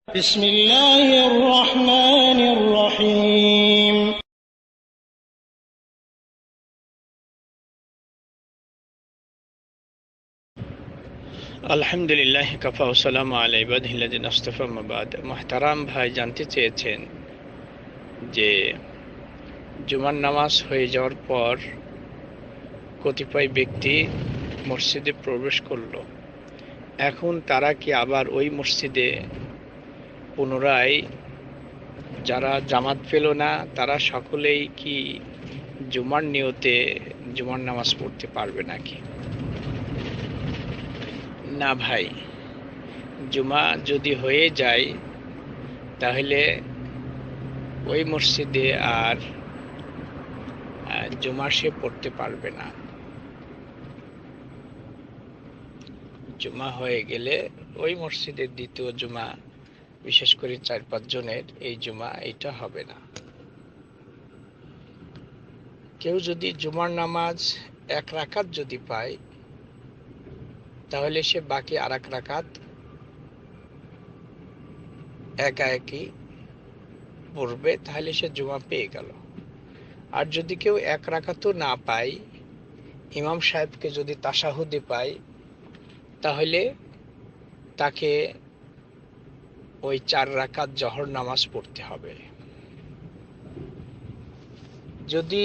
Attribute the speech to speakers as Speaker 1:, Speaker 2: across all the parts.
Speaker 1: بسم الله الرحمن الرحيم
Speaker 2: আলহামদুলিল্লাহ কাফা ও সালামু আলা ইবাদিহিল্লাযিনা ইসতাফা আম্মা বাদ। মুহতারাম ভাই জানতে চেয়েছেন যে জুমার নামাজ হয়ে যাওয়ার পর কতিপয় ব্যক্তি মসজিদে প্রবেশ করলো, এখন তারা কি আবার ওই মসজিদে পুনরায় যারা জামাত পেল না তারা সকলেই কি জুমার নিয়তে জুমার নামাজ পড়তে পারবে নাকি? না ভাই, জুমা যদি হয়ে যায় তাহলে ওই মসজিদে আর জুমা সে পড়তে পারবে না। জুমা হয়ে গেলে ওই মসজিদের দ্বিতীয় জুমা, বিশেষ করে 4-5 জনের এই জুমা, এটা হবে না। কেউ যদি জুমার নামাজ 1 রাকাত যদি পায় তাহলে সে বাকি আর 1 রাকাত একাএকি পড়বে, তাহলে সে জুমা পেয়ে গেল। আর যদি কেউ 1 রাকাতও না পায়, ইমাম সাহেবকে যদি তাশাহুদে পায়, তাহলে তাকে ওই 4 রাকাত জহর নামাজ পড়তে হবে। যদি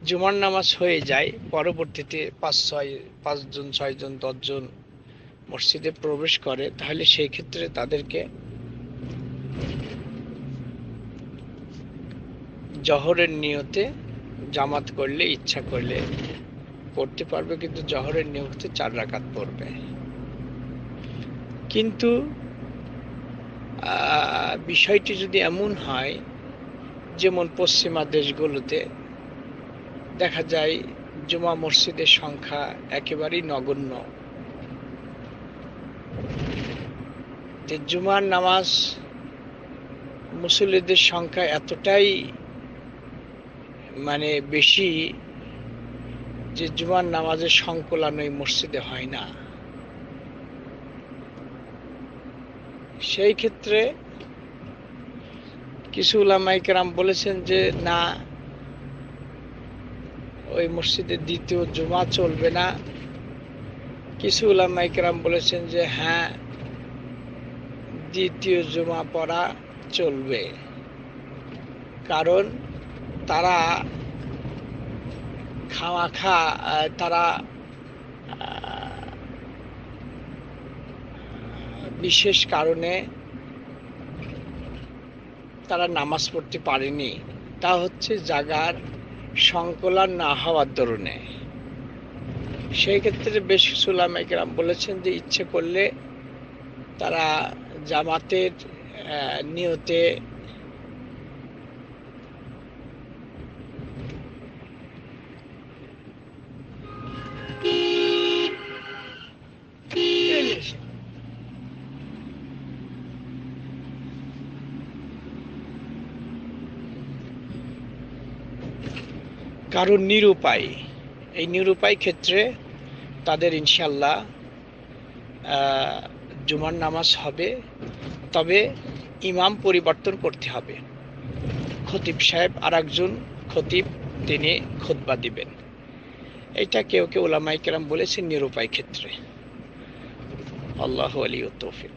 Speaker 2: জুমার নামাজ হয়ে যায়, পরবর্তীতে 5 জন 6 জন 10 জন মসজিদে প্রবেশ করে, তাহলে সেই ক্ষেত্রে তাদেরকে জহরের নিয়তে জামাত করলে, ইচ্ছা করলে পড়তে পারবে, কিন্তু জহরের নিয়তে 4 রাকাত পড়বে। কিন্তু বিষয়টি যদি এমন হয়, যেমন পশ্চিমা দেশগুলোতে দেখা যায় জুমা মসজিদের সংখ্যা একেবারেই নগণ্য, জুমার নামাজ মুসল্লিদের সংখ্যা এতটাই বেশি যে জুমার নামাজের সংকলন ওই মসজিদে হয় না। সেই ক্ষেত্রে কিছু উলামায়ে কেরাম বলেছেন যে না, ওই মসজিদে দ্বিতীয় জুমা চলবে না। কিছু উলামায়ে কেরাম বলেছেন যে হ্যাঁ, দ্বিতীয় জুমা পড়া চলবে, কারণ তারা খামাখা তারা বিশেষ কারণে তারা নামাজ পড়তে পারেনি, তা হচ্ছে জায়গার সংকলন না হওয়ার দরুনে। সেই ক্ষেত্রে বেশ কিছু উলামায়ে কেরাম বলেছেন যে ইচ্ছে করলে তারা জামাতের নিয়তে কারণ নিরুপায়, এই নিরুপায় ক্ষেত্রে তাদের ইনশাল্লাহ জুমার নামাজ হবে, তবে ইমাম পরিবর্তন করতে হবে। খতিব সাহেব আর একজন খতিব, তিনি খুতবা দিবেন। এটা কেউ কেউ উলামায়ে কেরাম বলেছেন নিরুপায় ক্ষেত্রে। আল্লাহু আলিয়্যুত তৌফিক।